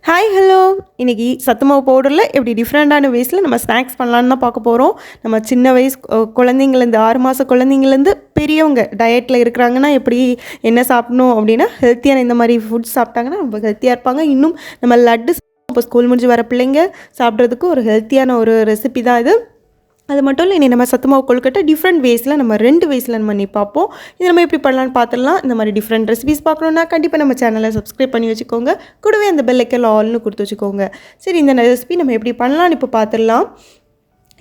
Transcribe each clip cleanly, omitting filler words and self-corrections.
Hi hello. இன்றைக்கி சத்துமாவு பவுடரில் எப்படி டிஃப்ரெண்ட்டான வேஸில் நம்ம ஸ்நாக்ஸ் பண்ணலான்னு தான் பார்க்க போகிறோம். நம்ம சின்ன வயசு குழந்தைங்கலேருந்து 6 மாத குழந்தைங்கலேருந்து பெரியவங்க டயட்டில் இருக்கிறாங்கன்னா எப்படி என்ன சாப்பிடணும் அப்படின்னா ஹெல்த்தியான இந்த மாதிரி ஃபுட்ஸ் சாப்பிட்டாங்கன்னா ரொம்ப ஹெல்த்தியாக இருப்பாங்க. இன்னும் நம்ம லட்டு இப்போ ஸ்கூல் முடிஞ்சு வர பிள்ளைங்க சாப்பிட்றதுக்கு ஒரு ஹெல்த்தியான ஒரு ரெசிபி தான் இது. அது மட்டும் இல்லை, இனி நம்ம சத்துமாவு கொழுக்கட்டை டிஃப்ரெண்ட் வேஸில் நம்ம 2 வேஸில் நம்ம பண்ணி பார்ப்போம். இது நம்ம எப்படி பண்ணலான்னு பார்த்துடலாம். இந்த மாதிரி டிஃப்ரெண்ட் ரெசிபிஸ் பார்க்கணுன்னா கண்டிப்பாக நம்ம சேனலை சப்ஸ்கிரைப் பண்ணி வச்சுக்கோங்க. கூடவே அந்த பெல் ஐக்கன் ஆல்னு கொடுத்து வச்சுக்கோங்க. சரி, இந்த ரெசிபி நம்ம எப்படி பண்ணலான்னு இப்போ பார்த்துடலாம்.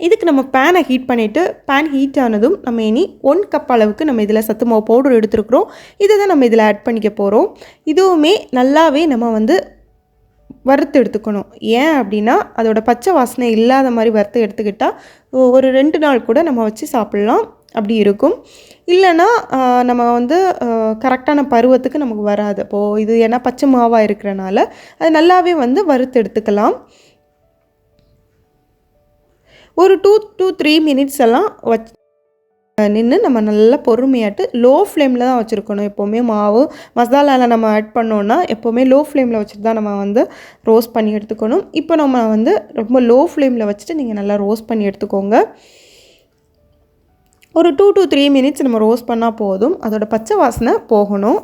இதுக்கு நம்ம பேனை ஹீட் பண்ணிவிட்டு பேன் ஹீட் ஆனதும் நம்ம இனி 1 கப் அளவுக்கு நம்ம இதில் சத்துமாவு பவுடர் எடுத்துருக்குறோம். இதை தான் நம்ம இதில் ஆட் பண்ணிக்க போகிறோம். இதுவுமே நல்லாவே நம்ம வறுத்து எடுத்துக்கணும். ஏன் அப்படின்னா அதோட பச்சை வாசனை இல்லாத மாதிரி வறுத்து எடுத்துக்கிட்டால் ஒரு 2 நாள் கூட நம்ம வச்சு சாப்பிட்லாம். அப்படி இருக்கும். இல்லைன்னா நம்ம கரெக்டான பருவத்துக்கு நமக்கு வராது. அப்போது இது ஏன்னா பச்சை மாவாக இருக்கிறனால அது நல்லாவே வறுத்து எடுத்துக்கலாம். ஒரு 2 to 3 மினிட்ஸ் எல்லாம் நின்று நம்ம நல்லா பொறுமையாட்டு லோ ஃப்ளேமில் தான் வச்சுருக்கணும். எப்போவுமே மாவு மசாலாவில் நம்ம ஆட் பண்ணோன்னா எப்போவுமே லோ ஃப்ளேமில் வச்சுட்டு தான் நம்ம ரோஸ்ட் பண்ணி எடுத்துக்கணும். இப்போ நம்ம ரொம்ப லோ ஃப்ளேமில் வச்சுட்டு நீங்கள் நல்லா ரோஸ்ட் பண்ணி எடுத்துக்கோங்க. ஒரு 2 to 3 மினிட்ஸ் நம்ம ரோஸ்ட் பண்ணால் போதும். அதோட பச்சை வாசனை போகணும்.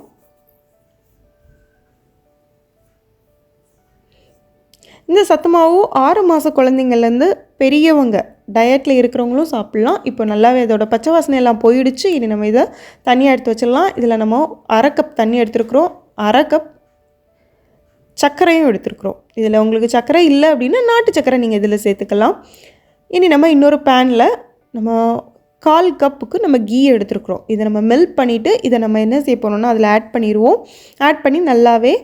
இந்த சத்துமாவு 6 மாத குழந்தைங்கள்லேருந்து பெரியவங்க டயட்டில் இருக்கிறவங்களும் சாப்பிட்லாம். இப்போ நல்லாவே இதோட பச்சை வாசனை எல்லாம் போயிடுச்சு. இனி நம்ம இதை தனியாக எடுத்து வச்சிடலாம். இதில் நம்ம 1/2 கப் தண்ணி எடுத்துருக்குறோம். 1/2 கப் சர்க்கரையும் எடுத்துருக்குறோம். இதில் உங்களுக்கு சர்க்கரை இல்லை அப்படின்னா நாட்டு சர்க்கரை நீங்கள் இதில் சேர்த்துக்கலாம். இனி நம்ம இன்னொரு பேனில் நம்ம 1/4 கப்புக்கு நம்ம கீ எடுத்துருக்குறோம். இதை நம்ம மெல்ட் பண்ணிவிட்டு இதை நம்ம என்ன செய்ய போகிறோம்னா அதில் ஆட் பண்ணிடுவோம். ஆட் பண்ணி நல்லாவே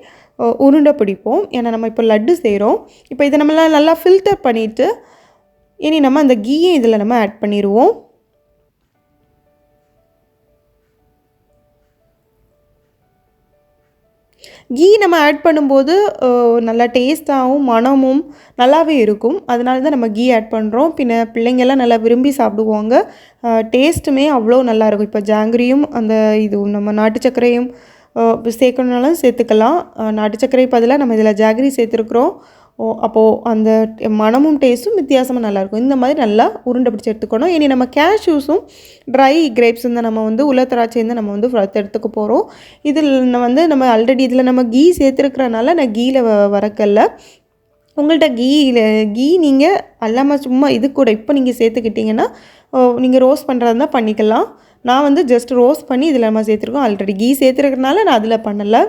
உருண்டை பிடிப்போம். ஏன்னா நம்ம இப்போ லட்டு செய்கிறோம். இப்போ இதை நம்ம நல்லா ஃபில்டர் பண்ணிவிட்டு இனி நம்ம அந்த கீயை இதில் நம்ம ஆட் பண்ணிடுவோம். கீ நம்ம ஆட் பண்ணும்போது நல்லா டேஸ்ட்டாகவும் மணமும் நல்லாவே இருக்கும். அதனால தான் நம்ம கீ ஆட் பண்ணுறோம். பின்ன பிள்ளைங்கள்லாம் நல்லா விரும்பி சாப்பிடுவாங்க. டேஸ்ட்டுமே அவ்வளோ நல்லாயிருக்கும். இப்போ ஜாங்கிரியும் அந்த இதுவும் நம்ம நாட்டு சர்க்கரையும் சேர்க்கணுனாலும் சேர்த்துக்கலாம். நாட்டு சர்க்கரை பதிலாக நம்ம இதில் ஜாங்கிரி சேர்த்துருக்குறோம். அப்போது அந்த மணமும் டேஸ்ட்டும் வித்தியாசமாக நல்லாயிருக்கும். இந்த மாதிரி நல்லா உருண்டை பிடிச்சி எடுத்துக்கணும். இனி நம்ம கேஷ்யூஸும் ட்ரை கிரேப்ஸும் தான் நம்ம உலர்த்திராட்சையும் தான் நம்ம வறுத்து எடுத்துக்க போகிறோம். இதில் நம்ம ஆல்ரெடி இதில் நம்ம கீ சேர்த்துருக்கிறனால நான் கீயில் வறக்கல்ல. உங்கள்கிட்ட கீ நீங்கள் அல்லாமல் சும்மா இது கூட இப்போ நீங்கள் சேர்த்துக்கிட்டிங்கன்னா நீங்கள் ரோஸ்ட் பண்ணுறதா இருந்தால் பண்ணிக்கலாம். நான் ஜஸ்ட் ரோஸ்ட் பண்ணி இதில் நம்ம சேர்த்துருக்கோம். ஆல்ரெடி கீ சேர்த்துருக்கிறனால நான் அதில் பண்ணலை.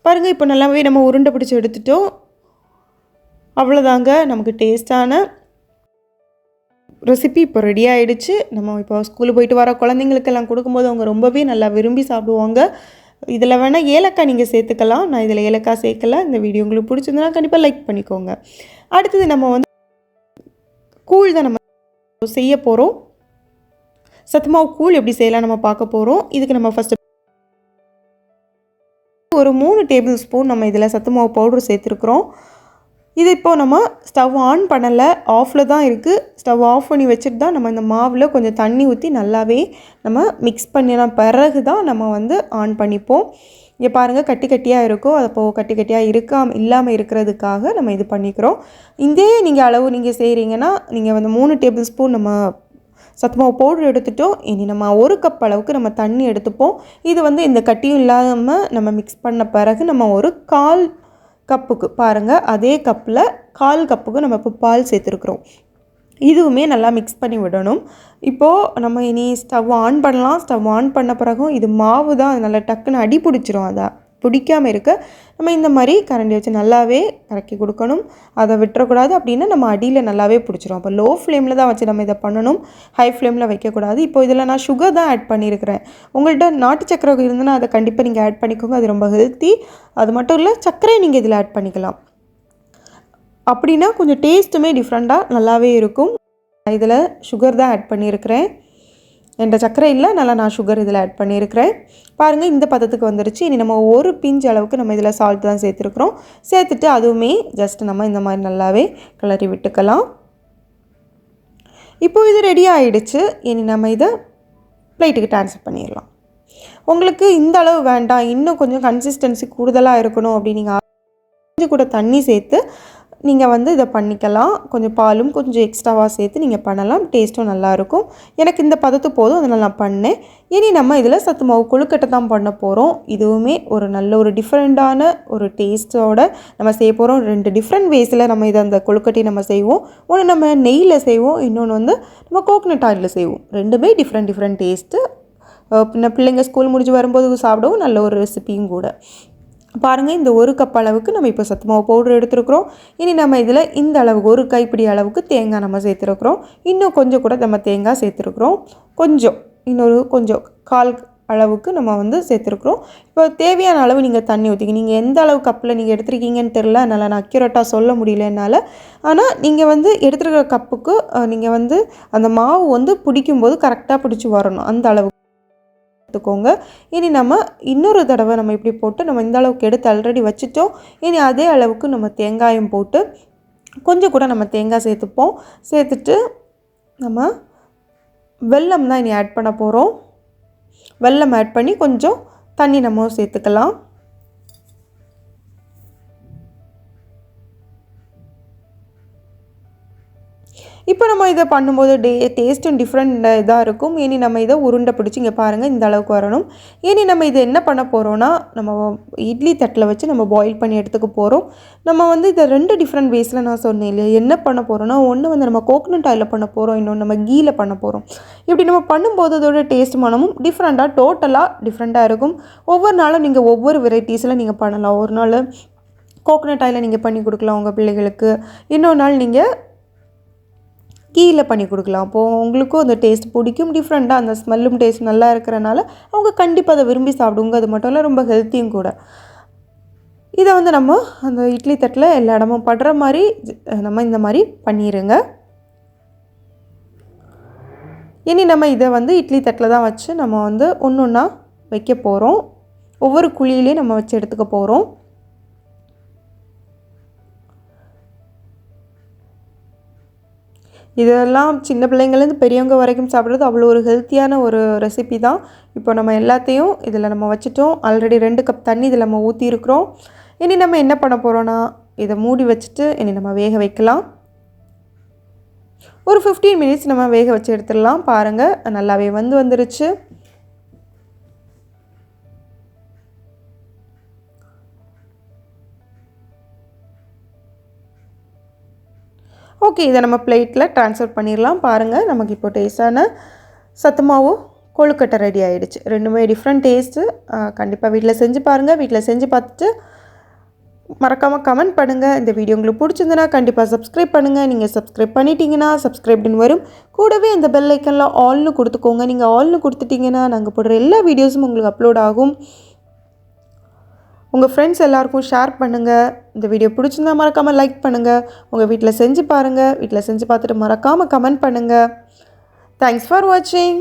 பாருங்கள், இப்போ நல்லாவே நம்ம உருண்டை பிடிச்சி எடுத்துட்டோம். அவ்வளோதாங்க, நமக்கு டேஸ்டான ரெசிபி இப்போ ரெடி ஆகிடுச்சு. நம்ம இப்போ ஸ்கூலுக்கு போயிட்டு வர குழந்தைங்களுக்கெல்லாம் கொடுக்கும்போது அவங்க ரொம்பவே நல்லா விரும்பி சாப்பிடுவாங்க. இதில் வேணால் ஏலக்காய் நீங்கள் சேர்த்துக்கலாம். நான் இதில் ஏலக்காய் சேர்க்கலை. இந்த வீடியோ உங்களுக்கு பிடிச்சிருந்தனா கண்டிப்பாக லைக் பண்ணிக்கோங்க. அடுத்தது நம்ம கூழ் தான் நம்ம செய்ய போகிறோம். சத்துமாவு கூழ் எப்படி செய்யலாம் நம்ம பார்க்க போகிறோம். இதுக்கு நம்ம ஃபஸ்ட்டு ஒரு 3 டேபிள் ஸ்பூன் நம்ம இதில் சத்துமாவு பவுடர் சேர்த்துருக்குறோம். இது இப்போது நம்ம ஸ்டவ் ஆன் பண்ணலை, ஆஃபில் தான் இருக்குது. ஸ்டவ் ஆஃப் பண்ணி வச்சுட்டு தான் நம்ம இந்த மாவில் கொஞ்சம் தண்ணி ஊற்றி நல்லாவே நம்ம மிக்ஸ் பண்ணின பிறகு தான் நம்ம ஆன் பண்ணிப்போம். இங்கே பாருங்கள், கட்டி கட்டியாக இருக்கும். அப்போது கட்டி கட்டியாக இல்லாமல் இருக்கிறதுக்காக நம்ம இது பண்ணிக்கிறோம். இதே நீங்கள் அளவு நீங்கள் செய்கிறீங்கன்னா நீங்கள் 3 டேபிள் ஸ்பூன் நம்ம சத்துமாவு பவுடர் எடுத்துட்டோம். இனி நம்ம 1 கப் அளவுக்கு நம்ம தண்ணி எடுத்துப்போம். இது இந்த கட்டியும் இல்லாமல் நம்ம மிக்ஸ் பண்ண பிறகு நம்ம ஒரு 1/4 கப்புக்கு பாருங்கள், அதே கப்பில் 1/4 கப்புக்கு நம்ம இப்போ பால் சேர்த்துருக்குறோம். இதுவுமே நல்லா மிக்ஸ் பண்ணி விடணும். இப்போது நம்ம இனி ஸ்டவ் ஆன் பண்ணலாம். ஸ்டவ் ஆன் பண்ண பிறகும் இது மாவு தான், நல்லா டக்குன்னு அடி பிடிச்சிரும். அதை பிடிக்காமல் இருக்க நம்ம இந்த மாதிரி கரண்டி வச்சு நல்லாவே கலக்கி கொடுக்கணும். அதை விட்டுறக்கூடாது. அப்படின்னா நம்ம அடியில் நல்லாவே பிடிச்சிரும். அப்போ லோ ஃப்ளேமில் தான் வச்சு நம்ம இதை பண்ணணும். ஹை ஃப்ளேமில் வைக்கக்கூடாது. இப்போ இதில் நான் சுகர் தான் ஆட் பண்ணியிருக்கிறேன். உங்கள்கிட்ட நாட்டு சக்கரை இருந்ததுன்னா அதை கண்டிப்பாக நீங்கள் ஆட் பண்ணிக்கோங்க. அது ரொம்ப ஹெல்த்தி. அது மட்டும் இல்லை, சர்க்கரையை நீங்கள் இதில் ஆட் பண்ணிக்கலாம். அப்படின்னா கொஞ்சம் டேஸ்ட்டுமே டிஃப்ரெண்ட்டாக நல்லாவே இருக்கும். இதில் சுகர் தான் ஆட் பண்ணியிருக்கிறேன். என்கிட்ட சர்க்கரை இல்லை, நல்லா நான் சுகர் இதில் ஆட் பண்ணியிருக்கிறேன். பாருங்கள், இந்த பதத்துக்கு வந்துருச்சு. இனி நம்ம ஒரு பிஞ்ச் அளவுக்கு நம்ம இதில் சால்ட் தான் சேர்த்துருக்குறோம். சேர்த்துட்டு அதுவுமே ஜஸ்ட் நம்ம இந்த மாதிரி நல்லாவே கிளறி விட்டுக்கலாம். இப்போது இது ரெடி ஆகிடுச்சு. இனி நம்ம இதை பிளேட்டுக்கு ட்ரான்ஸ்ஃபர் பண்ணிடலாம். உங்களுக்கு இந்த அளவு வேண்டாம், இன்னும் கொஞ்சம் கன்சிஸ்டன்சி கூடுதலாக இருக்கணும் அப்படின்னு நீங்கள் கொஞ்சம் கூட தண்ணி சேர்த்து நீங்கள் வந்து இதை பண்ணிக்கலாம். கொஞ்சம் பாலும் கொஞ்சம் எக்ஸ்ட்ராவாக சேர்த்து நீங்கள் பண்ணலாம். டேஸ்ட்டும் நல்லாயிருக்கும். எனக்கு இந்த பதத்து போதும், அதனால் நான் பண்ணேன். இனி நம்ம இதில் சத்து மாவு கொழுக்கட்டை தான் பண்ண போகிறோம். இதுவுமே ஒரு நல்ல ஒரு டிஃப்ரெண்ட்டான ஒரு டேஸ்ட்டோட நம்ம செய்ய போகிறோம். 2 டிஃப்ரெண்ட் வேஸில் நம்ம இதை அந்த கொழுக்கட்டையை நம்ம செய்வோம். ஒன்று நம்ம நெய்யில் செய்வோம், இன்னொன்று வந்து நம்ம கோகனட் ஆயிலில் செய்வோம். 2மே டிஃப்ரெண்ட் டேஸ்ட்டு. பிள்ளைங்க ஸ்கூல் முடிஞ்சு வரும்போது சாப்பிடவும் நல்ல ஒரு ரெசிபியும் கூட. பாருங்கள், இந்த 1 கப் அளவுக்கு நம்ம இப்போ சத்து மாவு பவுடர் எடுத்துருக்குறோம். இனி நம்ம இதில் இந்த அளவுக்கு 1 கைப்பிடி அளவுக்கு தேங்காய் நம்ம சேர்த்துருக்குறோம். இன்னும் கொஞ்சம் கூட நம்ம தேங்காய் சேர்த்துருக்குறோம். இன்னொரு கொஞ்சம் 1/4 அளவுக்கு நம்ம வந்து சேர்த்துருக்குறோம். இப்போ தேவையான அளவு நீங்கள் தண்ணி ஊற்றிங்க. நீங்கள் எந்த அளவு கப்பில் நீங்கள் எடுத்துருக்கீங்கன்னு தெரில, அதனால் நான் அக்யூரேட்டாக சொல்ல முடியல என்னால். ஆனால் நீங்கள் வந்து எடுத்துருக்கிற கப்புக்கு நீங்கள் வந்து அந்த மாவு வந்து பிடிக்கும்போது கரெக்டாக பிடிச்சி வரணும். அந்த அளவுக்கு எடுத்துக்கோங்க. இனி நம்ம இன்னொரு தடவை நம்ம இப்படி போட்டு நம்ம இந்த அளவுக்கு எடுத்து ஆல்ரெடி வச்சுட்டோம். இனி அதே அளவுக்கு நம்ம தேங்காயும் போட்டு கொஞ்சம் கூட நம்ம தேங்காய் சேர்த்துப்போம். சேர்த்துட்டு நம்ம வெல்லம் தான் இனி ஆட் பண்ண போகிறோம். வெல்லம் ஆட் பண்ணி கொஞ்சம் தண்ணி நம்ம சேர்த்துக்கலாம். இப்போ நம்ம இதை பண்ணும்போது டேஸ்ட்டும் டிஃப்ரெண்ட் இதாக இருக்கும். இனி நம்ம இதை உருண்டை பிடிச்சி இங்கே பாருங்கள், இந்த அளவுக்கு வரணும். இனி நம்ம இதை என்ன பண்ண போகிறோன்னா, நம்ம இட்லி தட்டில் வச்சு நம்ம பாயில் பண்ணி எடுத்துக்க போகிறோம். நம்ம வந்து இதை 2 டிஃப்ரெண்ட் வேஸில் நான் சொன்னேன் இல்லையா, என்ன பண்ண போகிறோன்னா, ஒன்று வந்து நம்ம கோகனட் ஆயிலில் பண்ண போகிறோம், இன்னொன்று நம்ம கீயில் பண்ண போகிறோம். இப்படி நம்ம பண்ணும்போது அதோட டேஸ்ட் மனமும் டோட்டலாக டிஃப்ரெண்ட்டாக இருக்கும். ஒவ்வொரு நாளும் நீங்கள் ஒவ்வொரு வெரைட்டிஸில் நீங்கள் பண்ணலாம். ஒரு நாள் கோகனட் ஆயிலில் நீங்கள் பண்ணி கொடுக்கலாம் உங்கள் பிள்ளைகளுக்கு, இன்னொரு நாள் நீங்கள் கீயில் பண்ணி கொடுக்கலாம். அப்போது உங்களுக்கும் அந்த டேஸ்ட் பிடிக்கும். டிஃப்ரெண்ட்டாக அந்த ஸ்மெல்லும் டேஸ்ட் நல்லா இருக்கிறனால அவங்க கண்டிப்பாக அதை விரும்பி சாப்பிடுங்க. அது மட்டும் இல்லை, ரொம்ப ஹெல்த்தியும் கூட. இதை வந்து நம்ம அந்த இட்லி தட்டில் எல்லா இடமும் படுற மாதிரி நம்ம இந்த மாதிரி பண்ணிடுங்க. இனி நம்ம இதை வந்து இட்லி தட்டில் தான் வச்சு நம்ம வந்து ஒன்று ஒன்றா வைக்க போகிறோம். ஒவ்வொரு குழியிலையும் நம்ம வச்சு எடுத்துக்க போகிறோம். இதெல்லாம் சின்ன பிள்ளைங்கள்லேருந்து பெரியவங்க வரைக்கும் சாப்பிட்றது அவ்வளோ ஒரு ஹெல்த்தியான ஒரு ரெசிபி தான். இப்போ நம்ம எல்லாத்தையும் இதில் நம்ம வச்சுட்டோம். ஆல்ரெடி 2 கப் தண்ணி இதில் நம்ம ஊற்றிருக்கிறோம். இனி நம்ம என்ன பண்ண போகிறோன்னா, இதை மூடி வச்சுட்டு இனி நம்ம வேக வைக்கலாம். ஒரு 15 மினிட்ஸ் நம்ம வேக வச்சு எடுத்துடலாம். பாருங்கள், நல்லாவே வந்துருச்சு. ஓகே, இதை நம்ம பிளேட்டில் ட்ரான்ஸ்ஃபர் பண்ணிடலாம். பாருங்கள், நமக்கு இப்போ டேஸ்டான சத்து மாவு கொழுக்கட்டை ரெடி ஆகிடுச்சு. 2மே டிஃப்ரெண்ட் டேஸ்ட்டு. கண்டிப்பாக வீட்டில் செஞ்சு பாருங்கள். வீட்டில் செஞ்சு பார்த்துட்டு மறக்காமல் கமெண்ட் பண்ணுங்கள். இந்த வீடியோ உங்களுக்கு பிடிச்சிருந்துன்னா கண்டிப்பாக சப்ஸ்கிரைப் பண்ணுங்கள். நீங்கள் சப்ஸ்கிரைப் பண்ணிட்டீங்கன்னா சப்ஸ்கிரைப்டுன்னு வரும். கூடவே இந்த பெல் ஐக்கனில் ஆல்னு கொடுத்துக்கோங்க. நீங்கள் ஆல்னு கொடுத்துட்டிங்கன்னா நாங்கள் போடுற எல்லா வீடியோஸும் உங்களுக்கு அப்லோட் ஆகும். உங்கள் ஃப்ரெண்ட்ஸ் எல்லாருக்கும் ஷேர் பண்ணுங்கள். இந்த வீடியோ பிடிச்சிருந்தா மறக்காமல் லைக் பண்ணுங்கள். உங்கள் வீட்டில் செஞ்சு பாருங்கள். வீட்டில் செஞ்சு பார்த்துட்டு மறக்காமல் கமெண்ட் பண்ணுங்கள். தேங்க்ஸ் ஃபார் வாட்சிங்.